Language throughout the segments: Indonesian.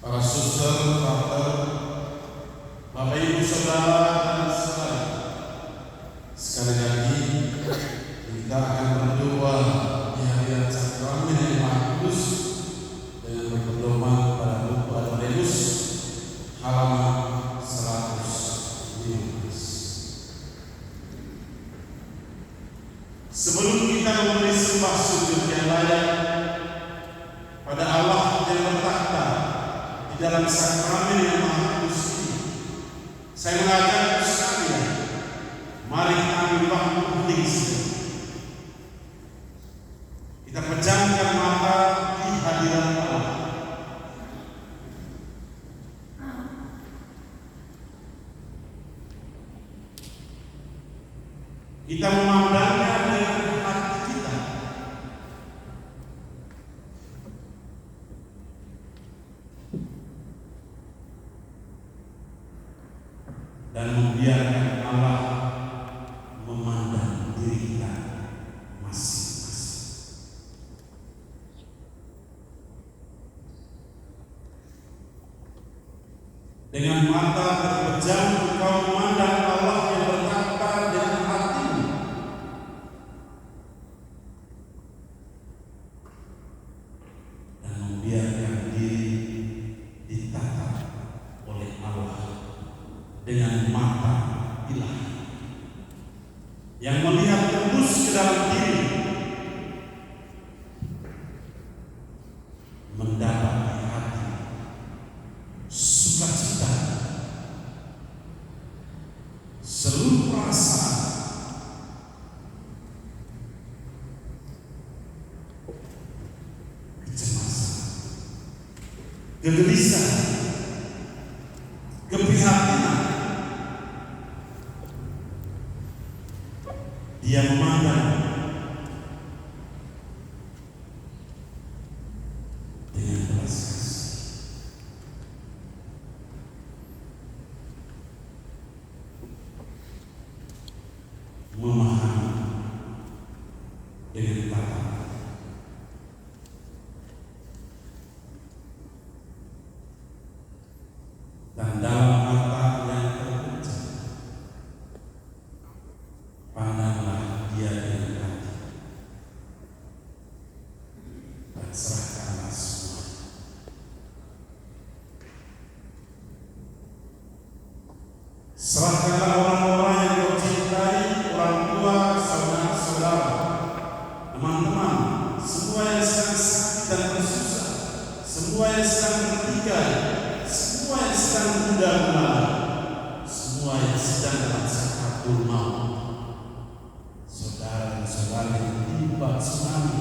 para suster, faktor, Bapak Ibu Saudara dan sekalian. Sekali lagi kita akan berdoa di hadirat sakramen yang Maha Kudus dengan berpedoman pada buku Adoreus halaman 115. Sebelum kita memberi sembah sujud yang layak pada Allah yang bertakhta di dalam sakramen yang Maha Kudus ini, saya mengajak sekalian, mari ambil waktu hening sejenak. Kita pejamkan mata di hadirat Allah. Kita memandangnya dengan hati kita. Dan membiarkan Allah memandang diri kita masing-masing. Dengan mata terpejam engkau memandang Allah yang berkata dengan hatimu, yang melihat tembus ke dalam diri, mendapat di hati sukacita, seluruh perasaan kecemasan, kegelisahan, keprihatinan. Dia memandang dengan belas kasih, memahami dengan tatapan, dan dalam mata yang terpejam pandanglah dia dengan hati dan serahkanlah semua. Serahkanlah orang-orang yang kau cintai, orang tua, saudara-saudara, teman-teman, semua yang sedang sakit dan bersusah, semua yang sedang bertikai, semua yang sedang muda-muda, semua yang sedang dalam sakaratul maut. Saudara dan saudari yang tertimpa tsunami,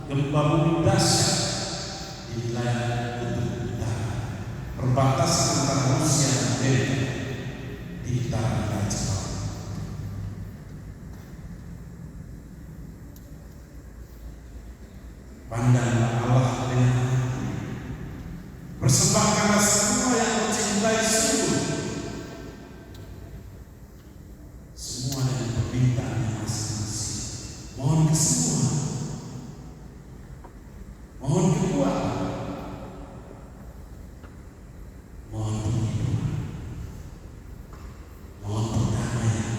gempa bumi dahsyat di wilayah kutub utara, perbatasan antara Rusia dan Amerika di utara negara Jepang. Pandanglah Allah dengan hati, persembahkanlah semua yang kau cintai sungguh, semua dengan permintaannya masing-masing. Mohon kesembuhan, mohon kekuatan, mohon penghidupan, mohon perdamaian.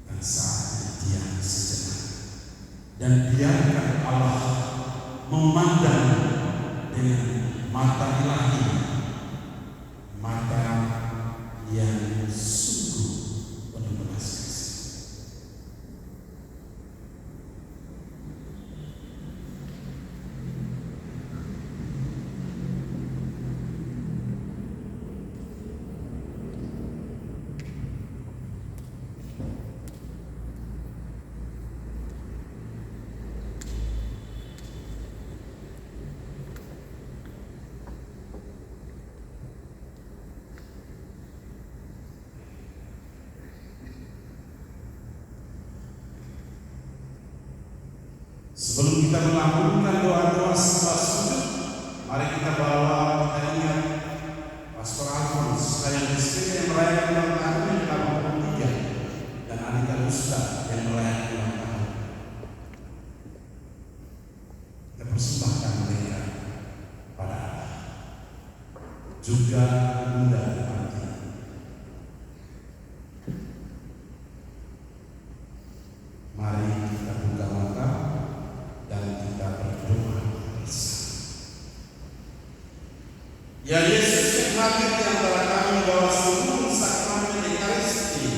Dan saatnya diam sejenak dan biarkan Allah memandang dengan mata ilahi, mata yang sungguh penuh belas kasih. Sebelum kita melakukan doa-doa sembah sujud, mari kita bawa, kita ingat Pastor Alfons yang istri yang merayakan ulang tahun yang ke-83 dan Anita Gusta yang merayakan ulang tahun. Kita persembahkan mereka pada Allah, juga Bunda Panti. Mari kita buka mata dan kita berdoa bersama. Ya Yesus yang hadir di antara kami bahwa seluruh sakramen Ekaristi,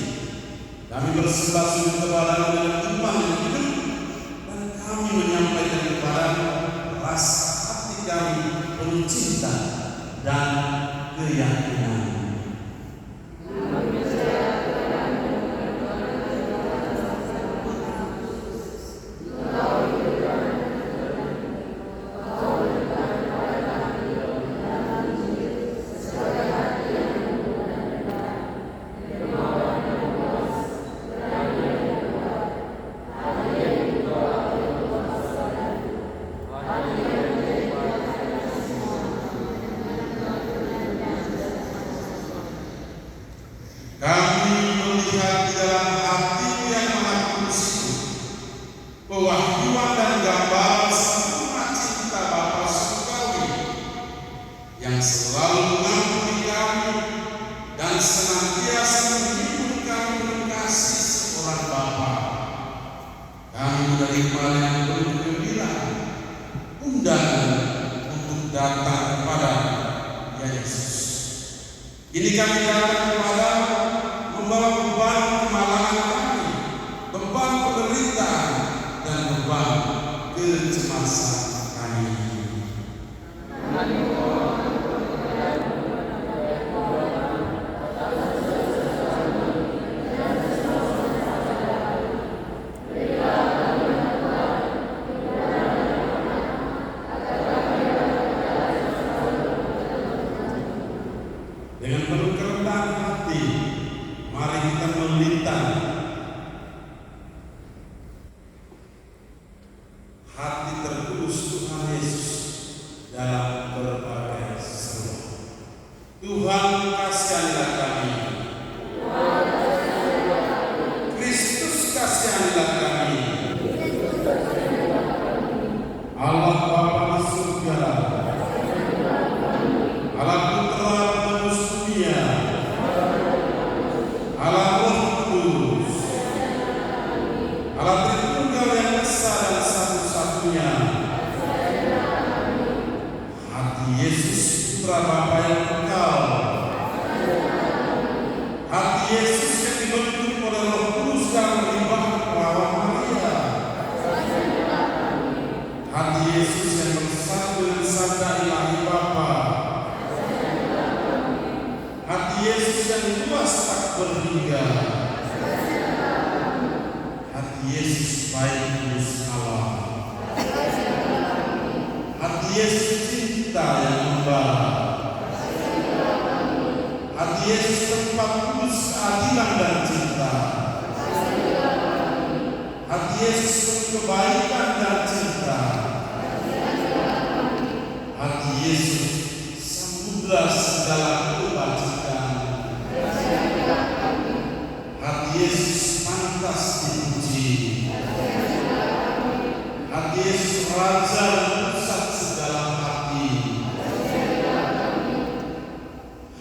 kami bersembah sujud kepadamu dengan iman yang hidup, dan kami menyampaikan kepadamu rasa hati kami penuh cinta dan keyakinan. Ini kami datang kepadamu membawa beban kemalangan kami, beban penderitaan, dan beban kecemasan kami. Dengan penuh kerendahan hati, mari kita melintang hati terkudus Tuhan Yesus dalam berbagai seru. Tuhan kasihanilah kami. Kristus kasihanilah kami. Allah Bapa di surga, Allah Putra penebus dunia, Allah Roh Kudus, Allah Tritunggal yang esa dan satu-satunya. Hati Yesus Putra Bapa yang kekal, hati Yesus yang dibentuk oleh Roh Kudus dalam limbah perawan Maria, hati Yesus yang bersatu dengan sabda ilahi Bapa, hati Yesus yang luas tak berhingga, hati Yesus baik kudus Allah, hati Yesus cinta yang membara, hati Yesus tempat kudus keadilan dan cinta, hati Yesus kebaikan dan cinta, hati Yesus samudra segala kebajikan, hati Yesus pantas dipuji, hati Yesus raja dan pusat segala hati,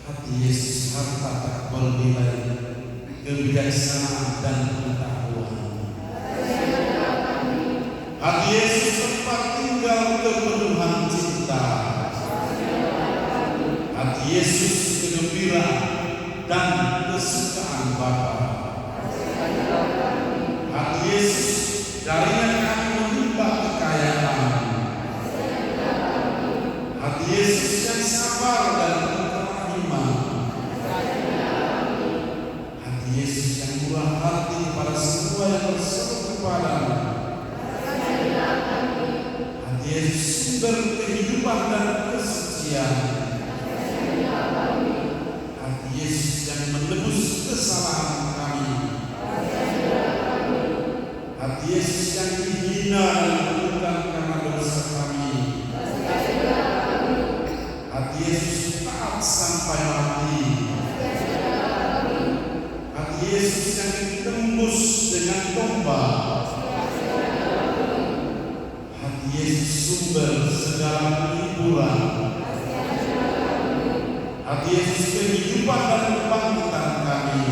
hati Yesus harta tak bernilai, kebijaksanaan dan pengetahuan, hati Yesus tempat tinggal kepenuhan cinta, hati Yesus kegembiraan dan kesukaan Bapa, hati Yesus darinya kami menimba kekayaan, hati Yesus yang sabar dan penuh kerahiman, hati Yesus yang murah hati kepada semua yang berseru kepadamu, hati Yesus sumber kehidupan dan kesucian, hati Yesus yang menebus kesalahan kami, hati Yesus yang dihina dan dibunuh karena dosa kami, hati Yesus taat sampai mati, hati Yesus yang ditembus dengan tombak, hati Yesus sumber segala penghiburan, hati Yesus kehidupan dan kebangkitan kami,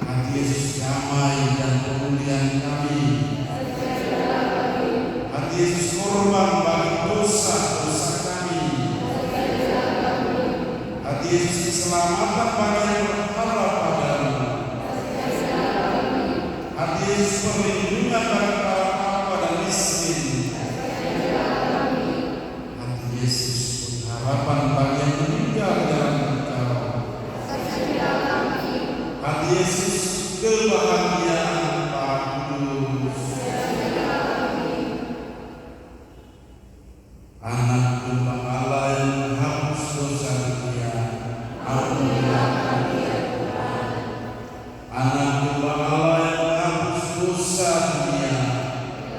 hati Yesus damai dan pemulihan kami, hati Yesus korban bagi dosa-dosa kami, hati Yesus keselamatan bagi yang berharap padamu, hati Yesus perlindungan bagi para apa dan miskin, hati Yesus pengharapan bagi yang meninggal dalam Engkau, hati Yesus kebahagiaan Pak Kudus, anak domba Allah yang menghapus dosa dunia, ampunilah kami ya Tuhan. Anak domba Allah yang menghapus dosa dunia,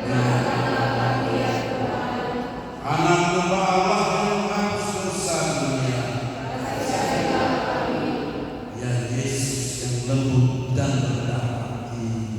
berikanlah kami ya Tuhan. Anak domba Allah yang menghapus dosa dunia, kasihilah kami. Ya Yesus yang lembut dan rendah hati,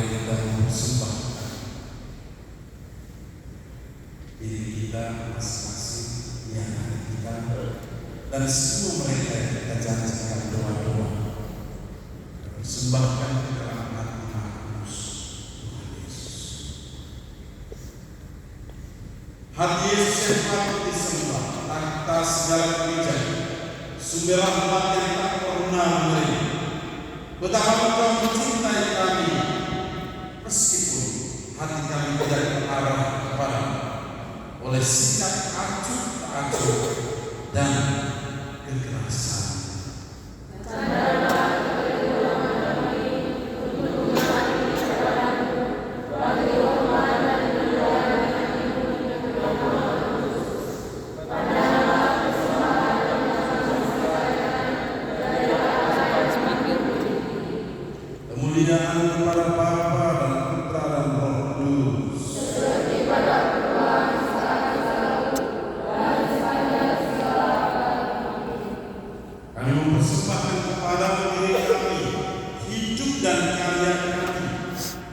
kita mempersembahkan diri kita masing-masing yang ada kita dan semua mereka yang kita janjikan doa-doa persembahkan ke dalam hati Maha Kudus Tuhan Yesus. Hati Yesus yang patut disembah atas segala kebijakan, sumber rahmat yang tak pernah memberi. Betapa Engkau mencintai kami, meskipun hati kami tidak terarah kepadamu oleh sikap acuh tak acuh dan kekerasan. Kemuliaan kepada Bapa dan Putra dan Roh Kudus. Kami mempersembahkan kepadamu diri kami, hidup dan karya kami,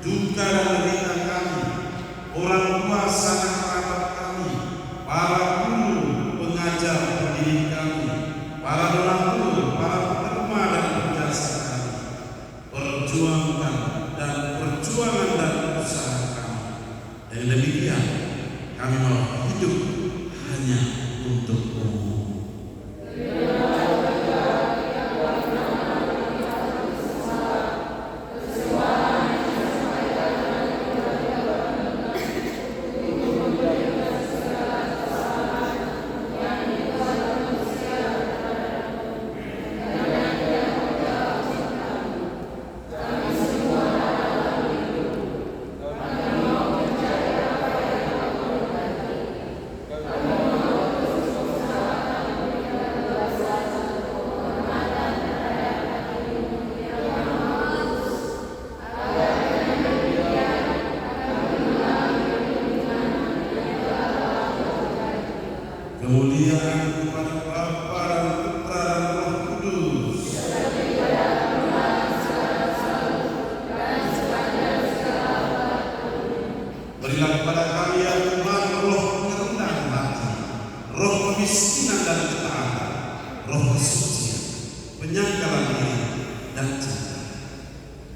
duka dan derita kami, orang tua sanak kerabat kami, para guru, pengajar, pendidik kami, para donatur, para penerima dan penjasa kami, perjuangan dan usaha kami. Dan demikian kami mau hidup hanya untuk-Mu. Kemuliaan kepada Bapa dan Putra dan Roh Kudus. Berilah kepada kami ya Tuhan roh kerendahan hati, roh kemiskinan dan ketaatan, roh kesucian, penyangkalan diri dan cinta.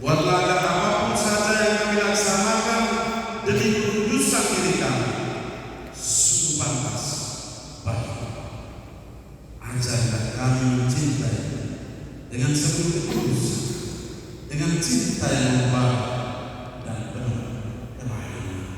Buatlah agar apapun saja yang kami laksanakan demi kekudusan diri kami sungguh pantas. Ajarkan kami mencintai dengan seluruh ketulusan, dengan cinta yang membara dan penuh kelahiran.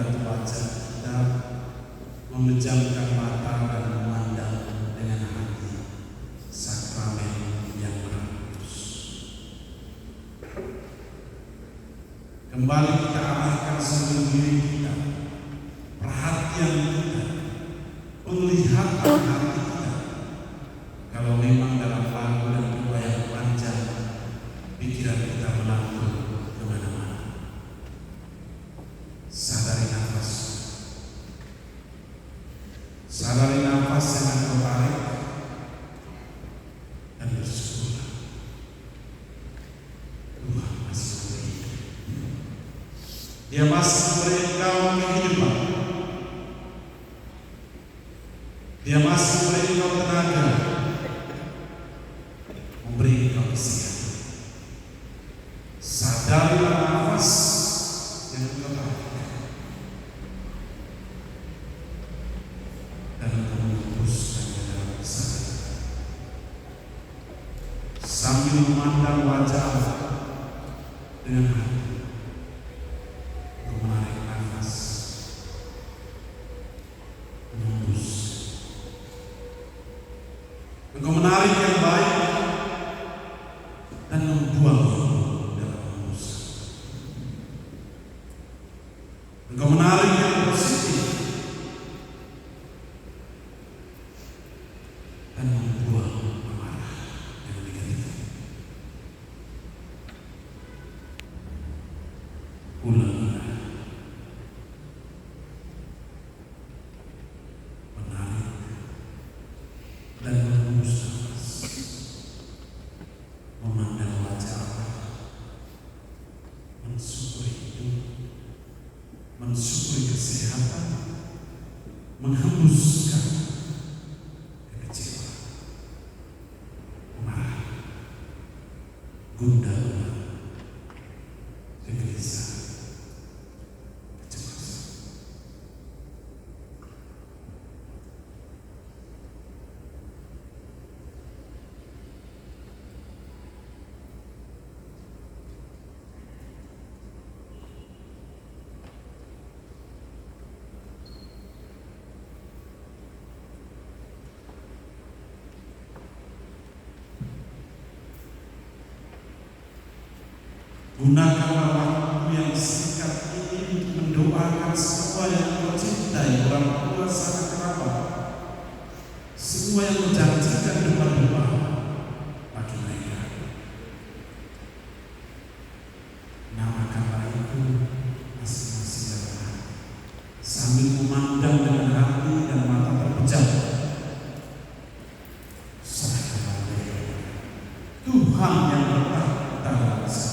mengangkat wajah kita, memejamkan mata dan memandang dengan hati sakramen yang Maha Kudus. Kembali kita arahkan seluruh diri kita, perhatian kita, penglihatan hati kita. Kalau memang dalam lagu dan doa yang panjang, pikiran kita melambung kemana-mana. Sadari nafas, sadari nafas yang Engkau tarik dan bersyukurlah. Tuhan masih memberi, Dia masih memberi Engkau kehidupan, Dia masih memberi Engkau tenaga, memberi Engkau kesehatan. Sadarilah nafas yang Engkau tarik dan Engkau menghembuskannya dalam kesadaran, sambil memandang wajah Allah dengan hati. Engkau menarik nafas, menghembus. Engkau menarik yang baik dan membuang dalam hembusan. Engkau menarik yang positif dan membuang amarah yang negatif. Ulangilah, menarik dan menghembus nafas, memandang wajah Allah, mensyukuri hidup, mensyukuri kesehatan, menghembuskan kekecewaan, marah, gundah gulana, kegelisahan, kecemasan. Gunakanlah waktu yang singkat ini untuk mendoakan semua yang Kau cintai, orang tua, sanak kerabat, semua yang menjanjikan doa-doa bagi mereka. Namakanlah itu masing-masing dalam hati, sambil memandang dengan hati dan mata terpejam. Serahkanlah mereka Tuhan yang bertahta dalam segala,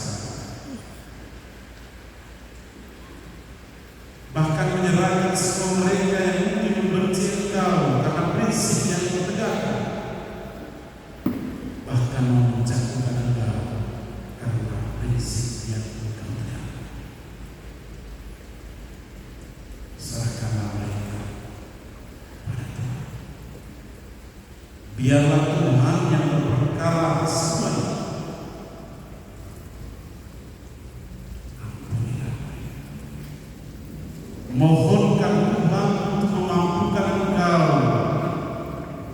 bahkan menyerahkan semua mereka yang mungkin membenci Engkau karena prinsip yang Kau tegakkan, bahkan mau menjatuhkan Engkau karena prinsip yang Engkau tegakkan. Serahkanlah mereka pada Tuhan. Biarlah Tuhan yang berperkara semuanya. Mohonkan Tuhan untuk memampukan Engkau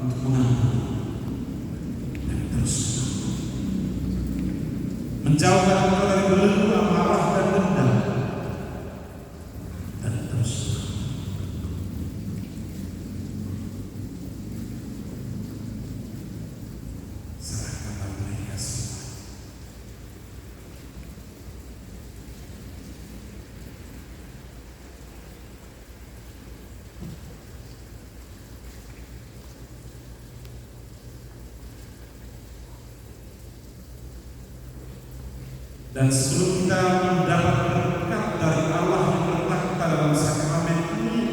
untuk mengampuni dan terus menjauhkan Engkau dari belenggu amarah dan dendam, dan terus serahkanlah mereka semua. Dan sebelum kita mendapat berkat dari Allah yang bertakhta dalam sakramen ini,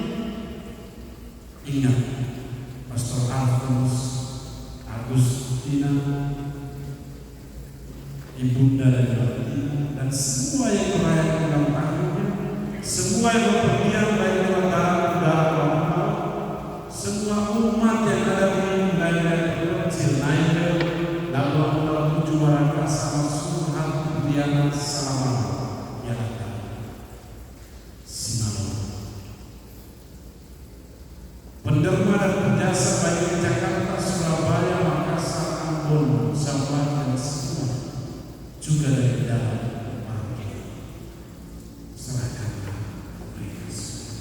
ingat Pastor Alfons, Agustina, Ibunda dan Martina, dan semua yang merayakan ulang tahunnya, semua yang berpergian baik lewat darat, udara, laut, semua umat yang ada di wilayah kecil Nainel, Labuan Bajo, Juara sama Suhan, Diana, Salaman, Yalaka, Sinaloa, menderma dan berjasa bagi Jakarta, Surabaya, Makassar, Ambon, Sabah dan semua juga dari dalam bangkit. Serahkanlah mereka semua.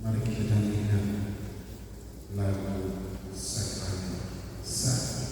Mari kita nyanyikan lagu Sakramen Sakti.